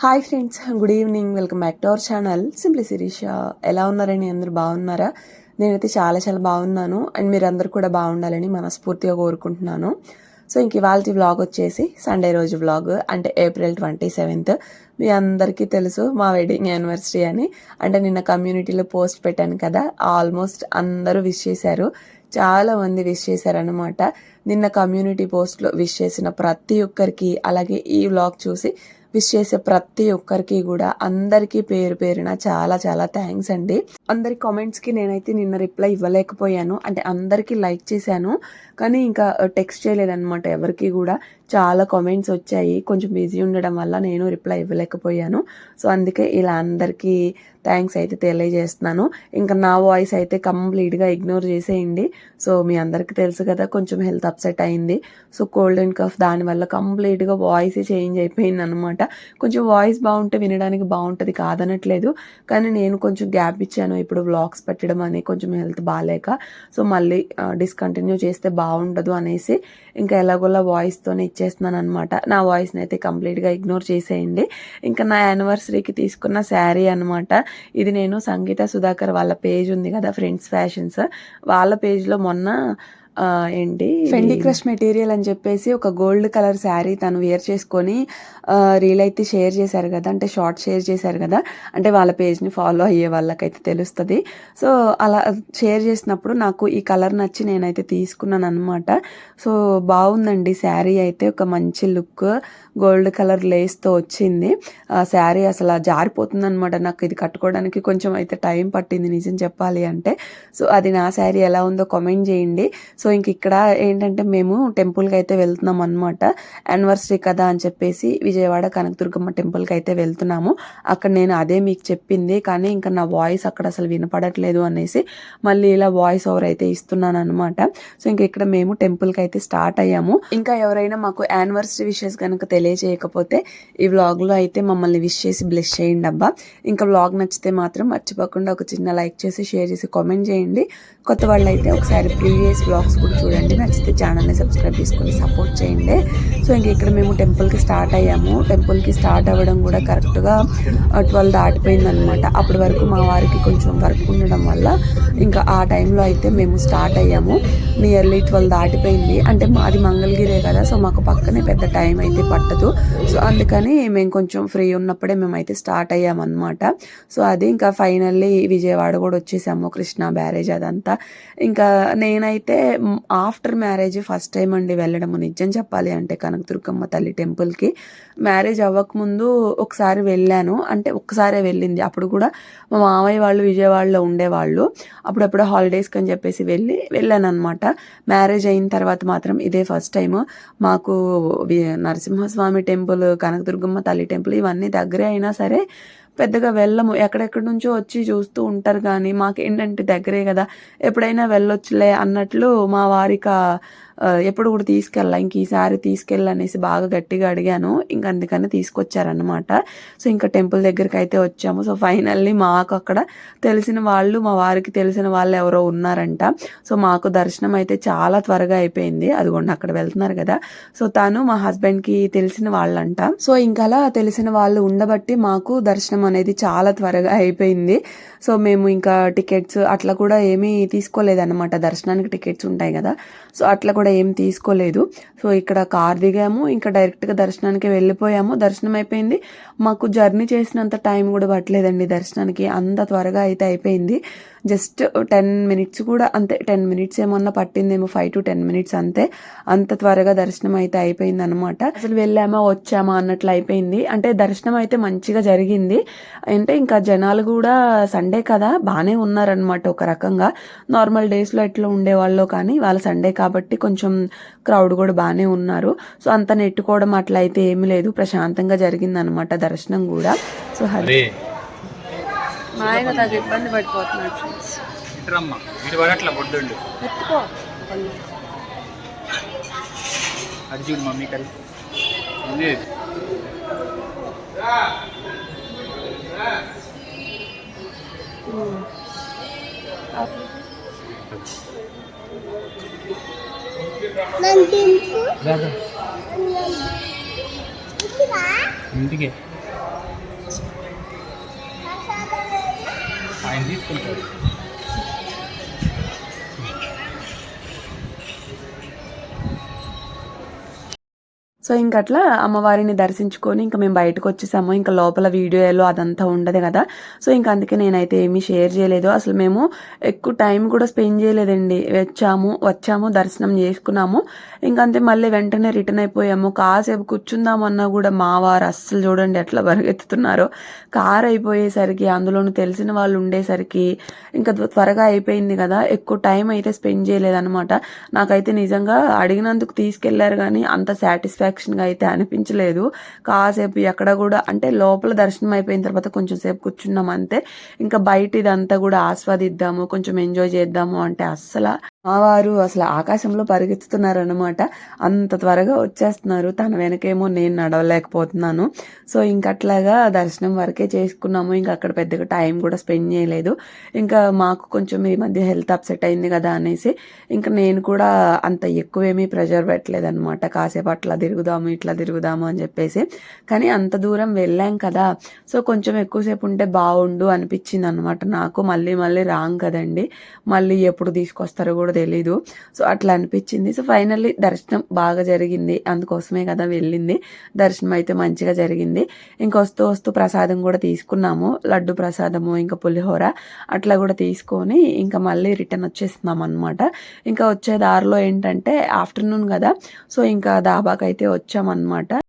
Hi friends, good evening. Welcome back to our channel simply Shirisha. ఎలా ఉన్నారని అందరూ బాగున్నారా? నేనైతే చాలా చాలా బాగున్నాను. అండ్ మీరందరూ కూడా బాగుండాలని మనస్ఫూర్తిగా కోరుకుంటున్నాను. సో ఇంక ఇవాళ వ్లాగ్ వచ్చేసి సండే రోజు వ్లాగ్, అంటే April 27th. మీ అందరికీ తెలుసు మా వెడ్డింగ్ యానివర్సరీ అని. అంటే నిన్న కమ్యూనిటీలో పోస్ట్ పెట్టాను కదా, ఆల్మోస్ట్ అందరూ విష్ చేశారు. చాలా మంది విష్ చేశారనమాట. నిన్న కమ్యూనిటీ పోస్ట్లో విష్ చేసిన ప్రతి ఒక్కరికి, అలాగే ఈ వ్లాగ్ చూసి విష్ చేసే ప్రతి ఒక్కరికి కూడా అందరికీ పేరు పేరున చాలా చాలా థ్యాంక్స్ అండి. అందరి కామెంట్స్కి నేనైతే నిన్న రిప్లై ఇవ్వలేకపోయాను. అంటే అందరికీ లైక్ చేశాను, కానీ ఇంకా టెక్స్ట్ చేయలేదన్నమాట ఎవరికి కూడా. చాలా కామెంట్స్ వచ్చాయి, కొంచెం బిజీ ఉండడం వల్ల నేను రిప్లై ఇవ్వలేకపోయాను. సో అందుకే ఇలా అందరికీ థ్యాంక్స్ అయితే తెలియజేస్తున్నాను. ఇంకా నా వాయిస్ అయితే కంప్లీట్గా ఇగ్నోర్ చేసేయండి. సో మీ అందరికీ తెలుసు కదా, కొంచెం హెల్త్ అప్సెట్ అయింది. సో కోల్డ్ అండ్ కఫ్, దానివల్ల కంప్లీట్గా వాయిస్ చేంజ్ అయిపోయింది అనమాట. కొంచెం వాయిస్ బాగుంటే వినడానికి బాగుంటుంది, కాదనట్లేదు. కానీ నేను కొంచెం గ్యాప్ ఇచ్చాను ఇప్పుడు వ్లాగ్స్ పెట్టడం అని, కొంచెం హెల్త్ బాగాలేక. సో మళ్ళీ డిస్కంటిన్యూ చేస్తే బాగుండదు అనేసి ఇంకా ఎలాగోలా వాయిస్తోనే ఇచ్చేస్తున్నాను అనమాట. నా వాయిస్ని అయితే కంప్లీట్గా ఇగ్నోర్ చేసేయండి. ఇంకా నా యానివర్సరీకి తీసుకున్న శారీ అనమాట ఇది. నేను సంగీత సుధాకర్ వాళ్ళ పేజ్ ఉంది కదా, ఫ్రెండ్స్ ఫ్యాషన్స్, వాళ్ళ పేజ్లో మొన్న ఏంటి ఫెండీ క్రష్ మెటీరియల్ అని చెప్పేసి ఒక గోల్డ్ కలర్ శారీ తను వేర్ చేసుకొని రీల్ అయితే షేర్ చేశారు కదా, అంటే షార్ట్ షేర్ చేశారు కదా, అంటే వాళ్ళ పేజ్ని ఫాలో అయ్యే వాళ్ళకైతే తెలుస్తుంది. సో అలా షేర్ చేసినప్పుడు నాకు ఈ కలర్ నచ్చి నేనైతే తీసుకున్నాను అనమాట. సో బాగుందండి శారీ అయితే, ఒక మంచి లుక్, గోల్డ్ కలర్ లేస్తో వచ్చింది. ఆ శారీ అసలు జారిపోతుంది అనమాట. నాకు ఇది కట్టుకోవడానికి కొంచెం అయితే టైం పట్టింది నిజం చెప్పాలి అంటే. సో అది నా శారీ ఎలా ఉందో కామెంట్ చేయండి. సో ఇంక ఇక్కడ ఏంటంటే మేము టెంపుల్కి అయితే వెళ్తున్నాం అనమాట. యానివర్సరీ కదా అని చెప్పేసి విజయవాడ కనకదుర్గమ్మ టెంపుల్కి అయితే వెళ్తున్నాము. అక్కడ నేను అదే మీకు చెప్పింది, కానీ ఇంకా నా వాయిస్ అక్కడ అసలు వినపడట్లేదు అనేసి మళ్ళీ ఇలా వాయిస్ ఓవర్ అయితే ఇస్తున్నాను అనమాట. సో ఇంక ఇక్కడ మేము టెంపుల్కి అయితే స్టార్ట్ అయ్యాము. ఇంకా ఎవరైనా మాకు యానివర్సరీ విషెస్ కనుక తెలియజేయకపోతే ఈ వ్లాగ్లో అయితే మమ్మల్ని విష్ చేసి బ్లెస్ చేయండి అబ్బా. ఇంకా వ్లాగ్ నచ్చితే మాత్రం మర్చిపోకుండా ఒక చిన్న లైక్ చేసి, షేర్ చేసి, కామెంట్ చేయండి. కొత్త వాళ్ళు అయితే ఒకసారి ప్రీవియస్ వ్లాగ్స్ కూడా చూడండి. నచ్చితే ఛానల్ని సబ్స్క్రైబ్ చేసుకొని సపోర్ట్ చేయండి. సో ఇంక ఇక్కడ మేము టెంపుల్కి స్టార్ట్ అయ్యాము. టెంపుల్కి స్టార్ట్ అవ్వడం కూడా కరెక్ట్గా 12 దాటిపోయింది అనమాట. అప్పటి వరకు మా వారికి కొంచెం వర్క్ ఉండడం వల్ల ఇంకా ఆ టైంలో అయితే మేము స్టార్ట్ అయ్యాము. నియర్లీ 12 దాటిపోయింది. అంటే మాది మంగళగిరే కదా, సో మాకు పక్కనే పెద్ద టైం అయితే పట్టదు. సో అందుకని మేము కొంచెం ఫ్రీ ఉన్నప్పుడే మేమైతే స్టార్ట్ అయ్యామన్నమాట. సో అది ఇంకా ఫైనల్లీ విజయవాడ కూడా వచ్చేసాము, కృష్ణా బ్యారేజ్ అదంతా. ఇంకా నేనైతే ఆఫ్టర్ మ్యారేజ్ ఫస్ట్ టైం అండి వెళ్ళడము, నిజం చెప్పాలి అంటే కనకదుర్గమ్మ తల్లి టెంపుల్కి. మ్యారేజ్ అవ్వకముందు ఒకసారి వెళ్ళాను, అంటే ఒక్కసారే వెళ్ళింది. అప్పుడు కూడా మా మామయ్య వాళ్ళు విజయవాడలో ఉండేవాళ్ళు. అప్పుడప్పుడు హాలిడేస్కి అని చెప్పేసి వెళ్ళాను అనమాట. మ్యారేజ్ అయిన తర్వాత మాత్రం ఇదే ఫస్ట్ టైము. మాకు నరసింహస్వామి టెంపుల్, కనకదుర్గమ్మ తల్లి టెంపుల్ ఇవన్నీ దగ్గరే అయినా సరే పెద్దగా వెళ్ళము. ఎక్కడెక్కడి నుంచో వచ్చి చూస్తూ ఉంటారు, కానీ మాకేంటంటే దగ్గరే కదా, ఎప్పుడైనా వెళ్ళొచ్చులే అన్నట్లు మా వారిక ఎప్పుడు కూడా తీసుకెళ్ళా. ఇంక ఈసారి తీసుకెళ్ళనేసి బాగా గట్టిగా అడిగాను, ఇంక అందుకని తీసుకొచ్చారనమాట. సో ఇంకా టెంపుల్ దగ్గరికి అయితే వచ్చాము. సో ఫైనల్లీ మాకు అక్కడ తెలిసిన వాళ్ళు, మా వారికి తెలిసిన వాళ్ళు ఎవరో ఉన్నారంట. సో మాకు దర్శనం అయితే చాలా త్వరగా అయిపోయింది. అదిగోండి అక్కడ వెళ్తున్నారు కదా, సో తను మా హస్బెండ్కి తెలిసిన వాళ్ళంట. సో ఇంకా అలా తెలిసిన వాళ్ళు ఉండబట్టి మాకు దర్శనం అనేది చాలా త్వరగా అయిపోయింది. సో మేము ఇంకా టికెట్స్ అట్లా కూడా ఏమీ తీసుకోలేదన్నమాట. దర్శనానికి టికెట్స్ ఉంటాయి కదా, సో అట్లా కూడా ఏం తీసుకోలేదు. సో ఇక్కడ కార్ దిగాము, ఇంకా డైరెక్ట్గా దర్శనానికి వెళ్ళిపోయాము. దర్శనం అయిపోయింది. మాకు జర్నీ చేసినంత టైం కూడా పట్టలేదండి దర్శనానికి, అంత త్వరగా అయితే అయిపోయింది. జస్ట్ 10 minutes కూడా అంతే, 10 minutes ఏమన్నా పట్టిందేమో, 5 to 10 minutes అంతే. అంత త్వరగా దర్శనం అయితే అయిపోయింది అనమాట. అసలు వెళ్ళామా వచ్చామా అన్నట్లు అయిపోయింది. అంటే దర్శనం అయితే మంచిగా జరిగింది. అంటే ఇంకా జనాలు కూడా సండే కదా బాగానే ఉన్నారనమాట. ఒక రకంగా నార్మల్ డేస్లో ఎట్లా ఉండేవాళ్ళు, కానీ వాళ్ళ సండే కాబట్టి కొంచెం క్రౌడ్ కూడా బాగానే ఉన్నారు. సో అంత నెట్టుకోవడం అట్లా అయితే ఏమీ లేదు, ప్రశాంతంగా జరిగింది అనమాట దర్శనం కూడా. సో మా ఆయన తగ్గ ఇబ్బంది పడిపోతున్నాడు ఫ్రెండ్స్. ఎత్తుకో అర్జున్ మమ్మీ కల్ ఇంటికి ఆయన తీసుకుంటారు. సో ఇంకట్లా అమ్మవారిని దర్శించుకొని ఇంకా మేము బయటకు వచ్చేసాము. ఇంకా లోపల వీడియోలో అదంతా ఉండదు కదా. సో ఇంక అందుకే నేనైతే ఏమీ షేర్ చేయలేదు. అసలు మేము ఎక్కువ టైం కూడా స్పెండ్ చేయలేదండి. వచ్చాము దర్శనం చేసుకున్నాము. ఇంకంతే మళ్ళీ వెంటనే రిటర్న్ అయిపోయాము. కాసేపు కూర్చుందామన్నా కూడా మా వారు అస్సలు చూడండి ఎట్లా పరిగెత్తుతున్నారో. కార్ అయిపోయేసరికి అందులోనూ తెలిసిన వాళ్ళు ఉండేసరికి ఇంకా త్వరగా అయిపోయింది కదా. ఎక్కువ టైం అయితే స్పెండ్ చేయలేదన్నమాట. నాకైతే నిజంగా అడిగినందుకు తీసుకెళ్లారు కానీ అంత సాటిస్ఫాక్షన్గా అయితే అనిపించలేదు. కాసేపు ఎక్కడ కూడా అంటే లోపల దర్శనం అయిపోయిన తర్వాత కొంచెం సేపు కూర్చున్నాం అంతే. ఇంకా బయట ఇదంతా కూడా ఆస్వాదిద్దాము, కొంచెం ఎంజాయ్ చేద్దాము అంటే అస్సలు మా వారు అసలు ఆకాశంలో పరిగెత్తుతున్నారు అనమాట. అంత త్వరగా వచ్చేస్తున్నారు. తన వెనకేమో నేను నడవలేకపోతున్నాను. సో ఇంకట్లాగా దర్శనం వరకే చేసుకున్నాము. ఇంకా అక్కడ పెద్దగా టైం కూడా స్పెండ్ చేయలేదు. ఇంకా మాకు కొంచెం ఈ మధ్య హెల్త్ అప్సెట్ అయింది కదా అనేసి ఇంకా నేను కూడా అంత ఎక్కువేమీ ప్రెషర్ పెట్టలేదు అనమాట. కాసేపు అట్లా తిరుగుదాము ఇట్లా తిరుగుదాము అని చెప్పేసి. కానీ అంత దూరం వెళ్ళాం కదా, సో కొంచెం ఎక్కువసేపు ఉంటే బాగుండు అనిపించింది అనమాట నాకు. మళ్ళీ మళ్ళీ రాంగ్ కదండి, మళ్ళీ ఎప్పుడు తీసుకొస్తారో కూడా తెలీదు. సో అట్లా అనిపించింది. సో ఫైనల్లీ దర్శనం బాగా జరిగింది. అందుకోసమే కదా వెళ్ళింది. దర్శనం అయితే మంచిగా జరిగింది. ఇంకా వస్తూ వస్తూ ప్రసాదం కూడా తీసుకున్నాము. లడ్డు ప్రసాదము ఇంకా పులిహోర అట్లా కూడా తీసుకొని ఇంకా మళ్ళీ రిటర్న్ వచ్చేస్తున్నాం అనమాట. ఇంకా వచ్చే దారిలో ఏంటంటే ఆఫ్టర్నూన్ కదా, సో ఇంకా దాబాకి అయితే వచ్చామన్నమాట.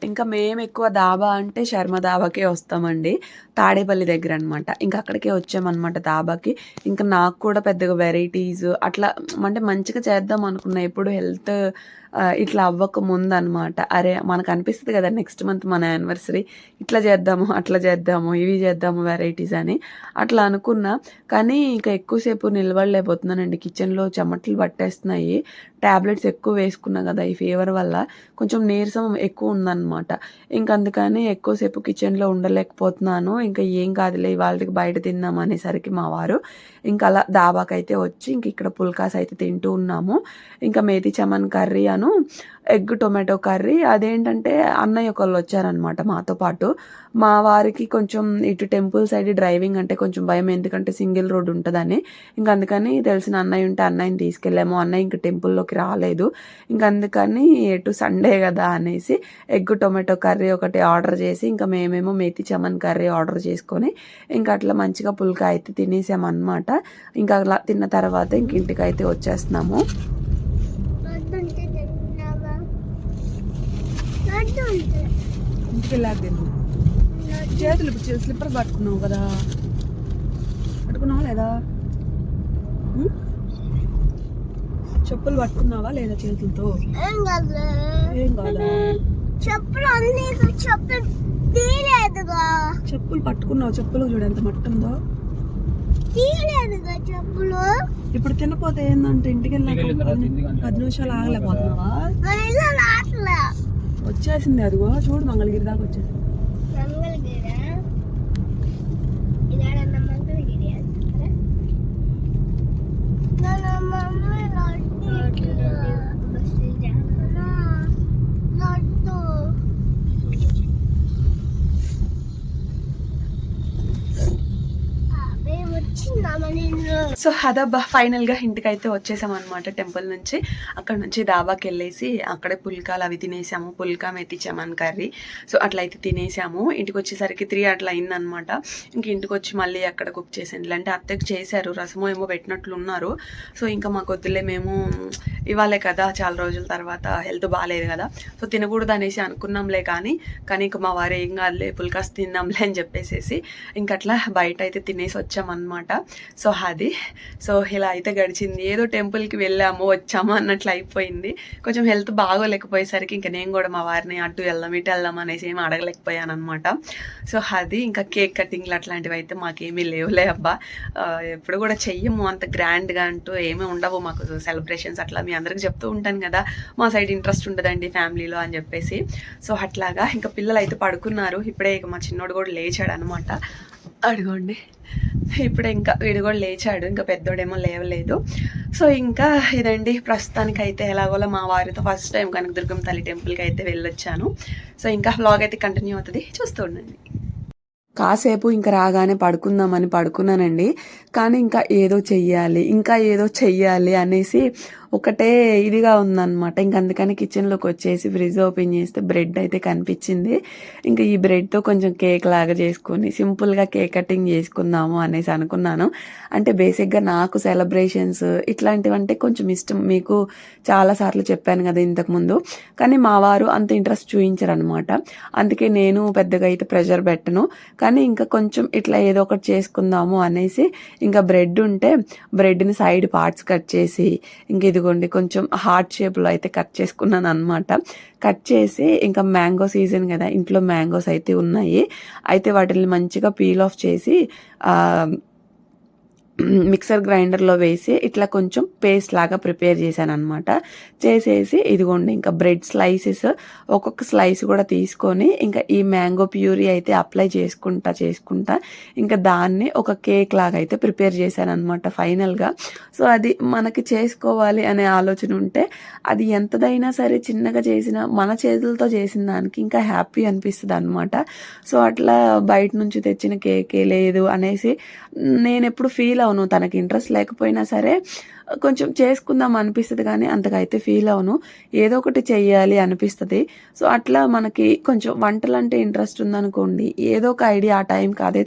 ఇంకా మేము ఎక్కువ దాబా అంటే శర్మ దాబాకే వస్తామండి, తాడేపల్లి దగ్గర అనమాట. ఇంకా అక్కడికే వచ్చామన్నమాట దాబాకి. ఇంకా నాకు కూడా పెద్దగా వెరైటీస్ అట్లా అంటే మంచిగా చేద్దాం అనుకున్నా. ఎప్పుడు హెల్త్ ఇట్లా అవ్వక ముందు అనమాట. అరే మనకు అనిపిస్తుంది కదా నెక్స్ట్ మంత్ మన యానివర్సరీ, ఇట్లా చేద్దాము అట్లా చేద్దాము ఇవి చేద్దాము వెరైటీస్ అని అట్లా అనుకున్నా. కానీ ఇంకా ఎక్కువసేపు నిలబడలేకపోతున్నానండి. కిచెన్లో చెమటలు పట్టేస్తున్నాయి. ట్యాబ్లెట్స్ ఎక్కువ వేసుకున్నా కదా ఈ ఫీవర్ వల్ల, కొంచెం నీరసం ఎక్కువ ఉందన్నమాట. ఇంక అందుకని ఎక్కువసేపు కిచెన్లో ఉండలేకపోతున్నాను. ఇంకా ఏం కాదులే వాళ్ళకి బయట తిందాం అనేసరికి మా వారు ఇంకా అలా దాబాకైతే వచ్చి ఇంక ఇక్కడ పుల్కాస్ అయితే తింటూ ఉన్నాము. ఇంకా మేతి చమన్ కర్రీ అను ఎగ్ టొమాటో కర్రీ. అదేంటంటే అన్నయ్య ఒకళ్ళు వచ్చారనమాట మాతో పాటు. మా వారికి కొంచెం ఇటు టెంపుల్ సైడ్ డ్రైవింగ్ అంటే కొంచెం భయం, ఎందుకంటే సింగిల్ రోడ్ ఉంటుందని. ఇంకా అందుకని తెలిసిన అన్నయ్య ఉంటే అన్నయ్యని తీసుకెళ్ళాము. అన్నయ్య ఇంకా టెంపుల్లోకి రాలేదు. ఇంకా అందుకని ఎటు సండే కదా అనేసి ఎగ్ టొమాటో కర్రీ ఒకటి ఆర్డర్ చేసి ఇంకా మేమేమో మేతి చమన్ కర్రీ ఆర్డర్ చేసుకొని ఇంకా అట్లా మంచిగా పుల్కా అయితే తినేసామన్నమాట. ఇంకా అలా తిన్న తర్వాత ఇంక ఇంటికి అయితే వచ్చేస్తున్నాము. ఇంటికి వెళ్ళాక చేతులు స్లిప్పర్ పట్టుకున్నావు కదా, పట్టుకున్నావా లేదా? చెప్పులు పట్టుకున్నావా లేదా చేతులతో? ఏం కాదా? చెప్పులు పట్టుకున్నావు. చెప్పులు చూడు ఎంత మట్టుందో. ఇప్పుడు తినపోతే ఏందంటే ఇంటికి వెళ్ళాక 10 నిమిషాలు ఆగలేకపోతున్నావా? వచ్చేసింది అదిగో చూడు, మంగళగిరి దాకా వచ్చేసింది. సో అదబ్బా ఫైనల్గా ఇంటికైతే వచ్చేసాం అనమాట టెంపుల్ నుంచి. అక్కడ నుంచి దాబాకి వెళ్ళేసి అక్కడే పుల్కాలు అవి తినేసాము. పుల్కా మెతి చమన్ కర్రీ. సో అట్లయితే తినేసాము. ఇంటికి వచ్చేసరికి 3 అట్లా అయిందనమాట. ఇంక ఇంటికి వచ్చి మళ్ళీ అక్కడ కుక్ చేసేయండి అంటే అత్తకి చేశారు, రసమో ఏమో పెట్టినట్లు ఉన్నారు. సో ఇంకా మాకు వద్దులే, మేము ఇవాళే కదా చాలా రోజుల తర్వాత, హెల్త్ బాగాలేదు కదా, సో తినకూడదు అనేసి అనుకున్నాంలే. కానీ ఇంక మా వారు ఏం కాదులే పుల్కాస్ తిందాంలే అని చెప్పేసేసి ఇంకట్లా బయట అయితే తినేసి వచ్చామన్నమాట. సో అది సో ఇలా అయితే గడిచింది. ఏదో టెంపుల్కి వెళ్ళాము వచ్చాము అన్నట్లు అయిపోయింది. కొంచెం హెల్త్ బాగోలేకపోయేసరికి ఇంకా నేను కూడా మా వారిని అటు వెళ్దాం ఇటు వెళ్దాం అనేసి ఏమి అడగలేకపోయాను అనమాట. సో అది ఇంకా కేక్ కటింగ్లు అట్లాంటివి అయితే మాకేమీ లేవులే అబ్బా. ఎప్పుడు కూడా చెయ్యము అంత గ్రాండ్గా అంటూ ఏమీ ఉండవు మాకు సెలబ్రేషన్స్. అట్లా మీ అందరికి చెప్తూ ఉంటాను కదా, మా సైడ్ ఇంట్రెస్ట్ ఉండదండి ఫ్యామిలీలో అని చెప్పేసి. సో అట్లాగా ఇంకా పిల్లలు అయితే పడుకున్నారు. ఇప్పుడే ఇక మా చిన్నోడు కూడా లేచాడు అనమాట. అడుగోండి, ఇప్పుడే ఇంకా వీడు కూడా లేచాడు, ఇంకా పెద్దోడేమో లేవలేదు. సో ఇంకా ఇదండి ప్రస్తుతానికి అయితే ఎలాగోలా మా వారితో ఫస్ట్ టైం కనకదుర్గం తల్లి టెంపుల్కి అయితే వెళ్ళొచ్చాను. సో ఇంకా వ్లాగ్ అయితే కంటిన్యూ అవుతుంది, చూస్తూ ఉండండి. కాసేపు ఇంకా రాగానే పడుకుందామని పడుకున్నానండి. కానీ ఇంకా ఏదో చెయ్యాలి అనేసి ఒకటే ఇదిగా ఉందన్నమాట. ఇంక అందుకని కిచెన్లోకి వచ్చేసి ఫ్రిడ్జ్ ఓపెన్ చేస్తే బ్రెడ్ అయితే కనిపించింది. ఇంకా ఈ బ్రెడ్తో కొంచెం కేక్ లాగా చేసుకొని సింపుల్గా కేక్ కటింగ్ చేసుకుందాము అనేసి అనుకున్నాను. అంటే బేసిక్గా నాకు సెలబ్రేషన్స్ ఇట్లాంటివంటే కొంచెం ఇష్టం. మీకు చాలాసార్లు చెప్పాను కదా ఇంతకుముందు. కానీ మా వారు అంత ఇంట్రెస్ట్ చూపించరు అనమాట. అందుకే నేను పెద్దగా అయితే ప్రెషర్ పెట్టను. కానీ ఇంకా కొంచెం ఇట్లా ఏదో ఒకటి చేసుకుందాము అనేసి ఇంకా బ్రెడ్ ఉంటే బ్రెడ్ని సైడ్ పార్ట్స్ కట్ చేసి ఇంక ఇదిగోండి కొంచెం హార్ట్ షేప్లో అయితే కట్ చేసుకున్నాను అనమాట. కట్ చేసి ఇంకా మ్యాంగో సీజన్ కదా, ఇంట్లో మ్యాంగోస్ అయితే ఉన్నాయి. అయితే వాటిని మంచిగా పీల్ ఆఫ్ చేసి మిక్సర్ గ్రైండర్లో వేసి ఇట్లా కొంచెం పేస్ట్ లాగా ప్రిపేర్ చేశాను అనమాట. చేసేసి ఇదిగోండి ఇంకా బ్రెడ్ స్లైసెస్ ఒక్కొక్క స్లైస్ కూడా తీసుకొని ఇంకా ఈ మ్యాంగో ప్యూరీ అయితే అప్లై చేసుకుంటా ఇంకా దాన్ని ఒక కేక్ లాగా అయితే ప్రిపేర్ చేశాను అనమాట ఫైనల్గా. సో అది మనకి చేసుకోవాలి అనే ఆలోచన ఉంటే అది ఎంతదైనా సరే చిన్నగా చేసిన మన చేతులతో చేసిన దానికి ఇంకా హ్యాపీ అనిపిస్తుంది అనమాట. సో అట్లా బయట నుంచి తెచ్చిన కేకే లేదు అనేసి నేను ఎప్పుడు ఫీల్ అవును. తనకి ఇంట్రెస్ట్ లేకపోయినా సరే కొంచెం చేసుకుందాం అనిపిస్తుంది, కానీ అంతగా అయితే ఫీల్ అవును. ఏదో ఒకటి చెయ్యాలి అనిపిస్తుంది. సో అట్లా మనకి కొంచెం వంటలంటే ఇంట్రెస్ట్ ఉందనుకోండి, ఏదో ఒక ఐడియా ఆ టైంకి అదే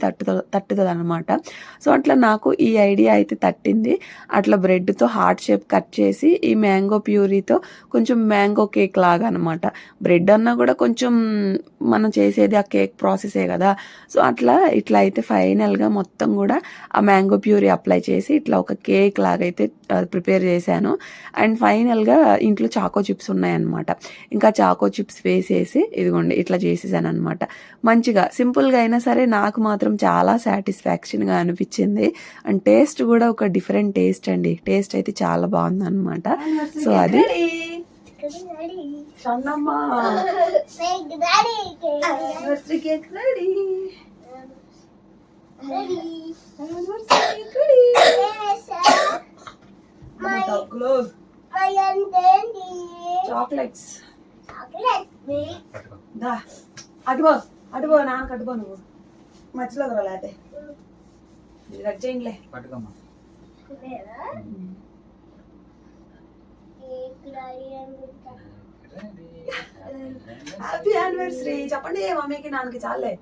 తట్టుతుంది అనమాట. సో అట్లా నాకు ఈ ఐడియా అయితే తట్టింది. అట్లా బ్రెడ్తో హార్ట్ షేప్ కట్ చేసి ఈ మ్యాంగో ప్యూరీతో కొంచెం మ్యాంగో కేక్ లాగా అనమాట. బ్రెడ్ అన్నా కూడా కొంచెం మనం చేసేది ఆ కేక్ ప్రాసెసే కదా. సో అట్లా ఇట్లా అయితే ఫైనల్గా మొత్తం కూడా ఆ మ్యాంగో ప్యూరీ అప్లై చేసి ఇట్లా ఒక కేక్ లాగా అయితే ప్రిపేర్ చేశాను. అండ్ ఫైనల్గా ఇంట్లో చాకో చిప్స్ ఉన్నాయన్నమాట. ఇంకా చాకో చిప్స్ వేసేసి ఇదిగోండి ఇట్లా చేసేసాను అనమాట. మంచిగా సింపుల్గా అయినా సరే నాకు మాత్రం చాలా సాటిస్ఫాక్షన్గా అనిపించింది. అండ్ టేస్ట్ కూడా ఒక డిఫరెంట్ టేస్ట్ అండి. టేస్ట్ అయితే చాలా బాగుంది అనమాట. సో అది చాక్లెట్స్ అటుపో నాన్న కట్టుకో, నువ్వు మధ్యలో లేతే కట్ చేయండిలే. హ్యాపీ యానివర్సరీ చెప్పండి మమ్మీకి నాన్నకి. చాలే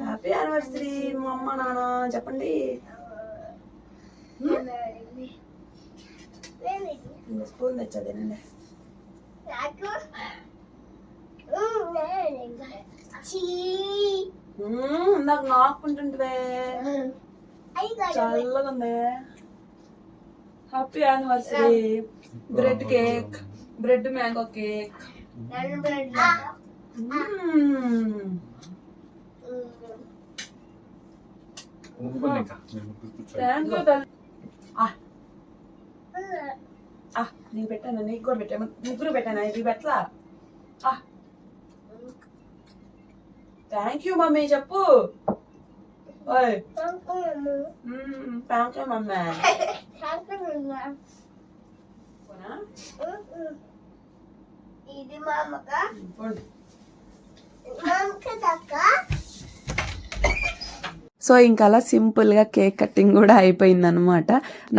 హ్యాపీ యానివర్సరీ మా అమ్మ నాన్న చెప్పండి. స్పూన్ తెచ్చదేనండి. నాకు నాకుంటుంటే చల్లగా ఉంది. Happy anniversary. Bread cake, bread mango cake. నీకు పెట్టాను, నీకు కూడా పెట్టాను, ముగ్గురు పెట్టాను, ఇది పెట్టలా. థ్యాంక్ యూ మమ్మీ చెప్పు. Thank you mummy. ఇది మా అమ్మకా సో ఇంకా అలా సింపుల్గా కేక్ కటింగ్ కూడా అయిపోయిందనమాట.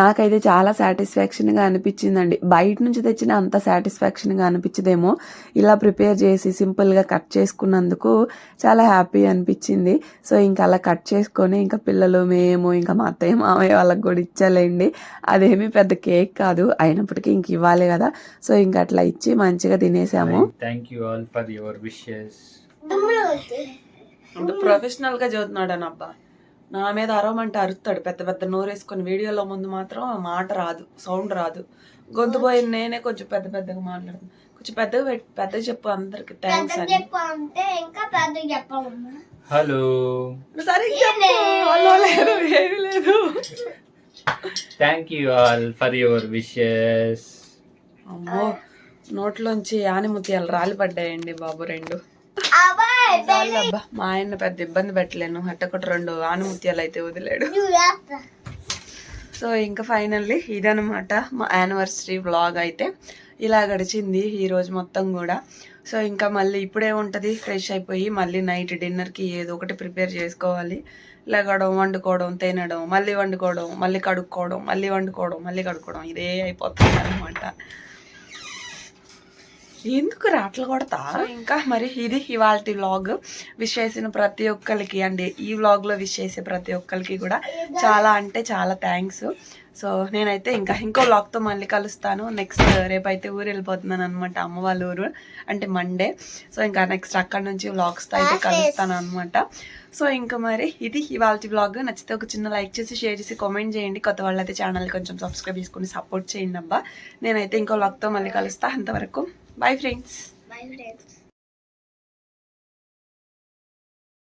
నాకైతే చాలా సాటిస్ఫాక్షన్గా అనిపించిందండి. బయట నుంచి తెచ్చిన అంత సాటిస్ఫాక్షన్గా అనిపించదేమో, ఇలా ప్రిపేర్ చేసి సింపుల్గా కట్ చేసుకున్నందుకు చాలా హ్యాపీ అనిపించింది. సో ఇంకా అలా కట్ చేసుకొని ఇంకా పిల్లలు మేము ఇంకా మా అత్తయ్య మామయ్య వాళ్ళకి కూడా ఇచ్చాలేండి. అదేమీ పెద్ద కేక్ కాదు, అయినప్పటికీ ఇంక ఇవ్వాలి కదా. సో ఇంకా అట్లా ఇచ్చి మంచిగా తినేసాము. Thank you all for your wishes. ప్రొఫెషనల్గా చదువుతున్నాడు అని అబ్బా. నా మీద అరవమంటే అరుస్తాడు, పెద్ద పెద్ద నోరేసుకొని. వీడియోలో ముందు మాత్రం మాట రాదు, సౌండ్ రాదు. గొంతు పోయింది, నేనే కొంచెం పెద్ద పెద్దగా మాట్లాడుతాను. కొంచెం పెద్దగా చెప్పు అందరికి థ్యాంక్స్ అని. హలో, సరే చెప్పు. హలో లేదు, ఏమీ లేదు. Thank you all for your wishes. అమ్మో, నోట్లోంచి ఆనిముత్యాలు రాలిపడ్డాయండి బాబు, 2. అబ్బా, మా ఆయన పెద్ద ఇబ్బంది పెట్టలేను, అట్టొకటి 2 ఆనిముత్యాలు అయితే వదిలేడు. సో ఇంకా ఫైనల్లీ ఇదనమాట మా యానివర్సరీ వ్లాగ్. అయితే ఇలా గడిచింది ఈ రోజు మొత్తం కూడా. సో ఇంకా మళ్ళీ ఇప్పుడే ఉంటుంది, ఫ్రెష్ అయిపోయి మళ్ళీ నైట్ డిన్నర్కి ఏదో ఒకటి ప్రిపేర్ చేసుకోవాలి. లెగడం, వండుకోవడం, తినడం, మళ్ళీ వండుకోవడం, మళ్ళీ కడుక్కోవడం, మళ్ళీ వండుకోవడం, మళ్ళీ కడుక్కోవడం, ఇదే అయిపోతుంది అనమాట. ఎందుకు రాట్లు కొడతా. ఇంకా మరి ఇది ఇవాళ వ్లాగ్. విష్ చేసిన ప్రతి ఒక్కరికి అండి, ఈ వ్లాగ్లో విష్ చేసే ప్రతి ఒక్కరికి కూడా చాలా అంటే చాలా థ్యాంక్స్. సో నేనైతే ఇంకో వ్లాగ్తో మళ్ళీ కలుస్తాను. నెక్స్ట్ రేపైతే ఊరు వెళ్ళిపోతున్నాను అనమాట, అమ్మ వాళ్ళ ఊరు, అంటే మండే. సో ఇంకా నెక్స్ట్ అక్కడ నుంచి వ్లాగ్స్తో అయితే కలుస్తాను అనమాట. సో ఇంకా మరి ఇది ఇవాళ వ్లాగ్. నచ్చితే ఒక చిన్న లైక్ చేసి, షేర్ చేసి, కామెంట్ చేయండి. కొత్త వాళ్ళు అయితే ఛానల్ కొంచెం సబ్స్క్రైబ్ చేసుకుని సపోర్ట్ చేయండి అబ్బా. నేనైతే ఇంకో వ్లాగ్తో మళ్ళీ కలుస్తా. అంతవరకు బాయ్ ఫ్రెండ్స్.